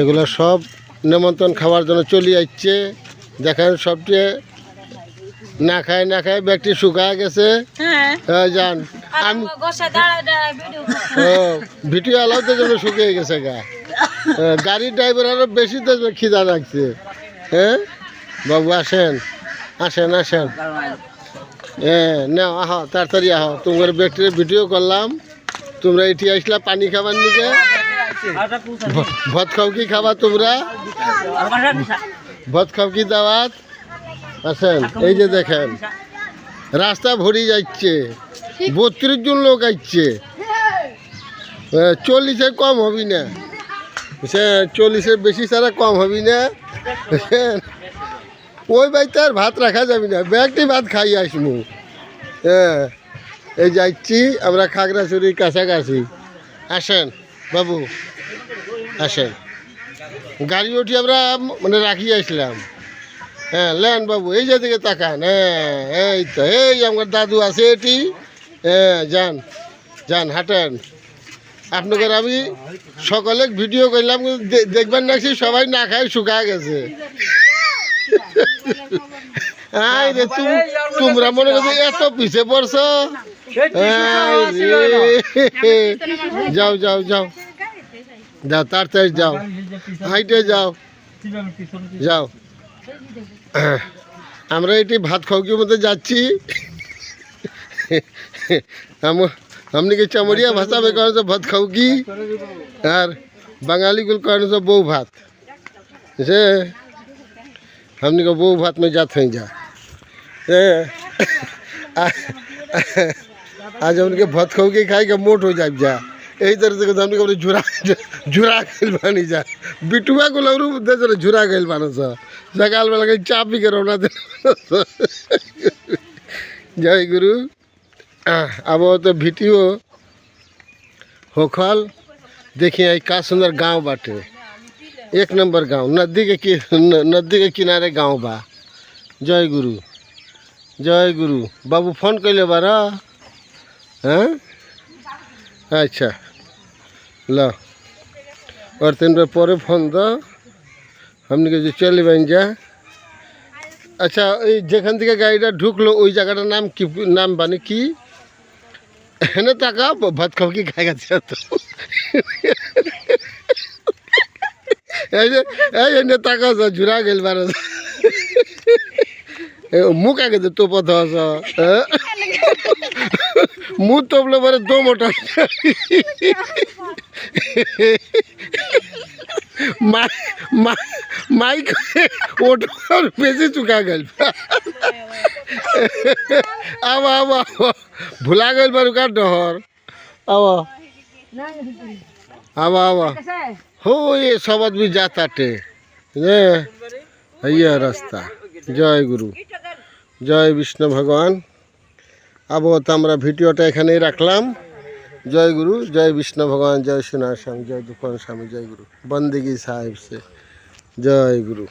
এগুলো সব নেমন্তন্ন খাওয়ার জন্য চলে যাচ্ছে। দেখেন সবচেয়ে না খায় না খায় ব্যক্তি শুকায় গেছে। যান আমি ভিডিও আলাদা জন্য শুকিয়ে গেছে গা। গাড়ির ড্রাইভার আরো বেশি তো খিদা লাগছে। হ্যাঁ বাবু আসেন আসেন আসেন। হ্যাঁ নাও আহ তাড়াতাড়ি আহ তোমার ব্যক্তির ভিডিও করলাম। তোমরা এটি আসলা পানি খাবার নিকে ভাত খাও কি খাবা তোমরা? ভাত খাও কি দাওয়াত? আসেন এই যে দেখেন রাস্তা ভরি যাচ্ছে, 32 জন লোক আসছে। 40-এ কম হবি না, 40-এর বেশি ছাড়া কম হবি না। ওই বাড়িতে আর ভাত রাখা যাবি না, ব্যাগটি ভাত খাই আসমু। হ্যাঁ এই যাচ্ছি আমরা খাগড়াছড়ির কাছাকাছি। আসেন বাবু আসেন, গাড়ি উঠি আমরা মানে রাখি আসলাম। হ্যাঁ লেন বাবু এই যে দিকে তাকান। হ্যাঁ এই তো এই আমার দাদু আছে এটি। হ্যাঁ যান যান হাঁটেন। আপনাদের আমি সকালে ভিডিও করলাম, দেখবেন না সবাই না খায় শুকা গেছে। রে তোমরা মনে করছো এত পিছে পড়ছো? যাও যাও যাও যাও তাড়াতাড়ি যাও, হাইটে যাও যাও। আমরা এটি ভাত খাওয়ার মধ্যে যাচ্ছি। हमने के चमड़िया भाषा में कहने से भात खाऊ की और बंगाली कुल कहने से बो भात। जैसे हमने को बो भात में जाते हैं जा। आज हमने भात खाऊ की खाई के मोट हो जाए जा। यही तरह से हमने को झुरा झुरा गल बानी जा। बिटुआ को लहरू दे जरा झुरा गल बानो सा। सकाल वाला के चाप भी करो ना दे। जय गुरु। अब तो भिटियो होखल देखिए का सुंदर गांव बाटे, 1 नंबर गांव, नदी के किनारे गांव बा। जय गुरु जय गुरु। बाबू फोन कैले बारा? हाँ अच्छा लो और 3 बार परे फोन दो, हमने के चले बन जा। अच्छा जेखान থেকে গাড়িটা ঢুকলো ওই জায়গাটার নাম কি, নাম বানি কি? এনে টাকা ভাত খাও কি খাই গেছে তো। এই এনে টাকা ঝুরা গেল বারো মুখ আগে তো পথ মুখ তোপলে পরে দো মোটা মাইক ওটা বেশি চুকা গেল। आवा आवा भुला गए बारू का डहर। आवा आवा आवा हो ये सब आदमी जाता टे ये रास्ता। जय गुरु जय विष्णु भगवान। अब तो আমরা ভিডিওটা এখানেই রাখলাম। जय गुरु जय विष्णु भगवान जय सोनार स्वामी जय दुकान स्वामी जय गुरु बंदगी साहिब से जय गुरु।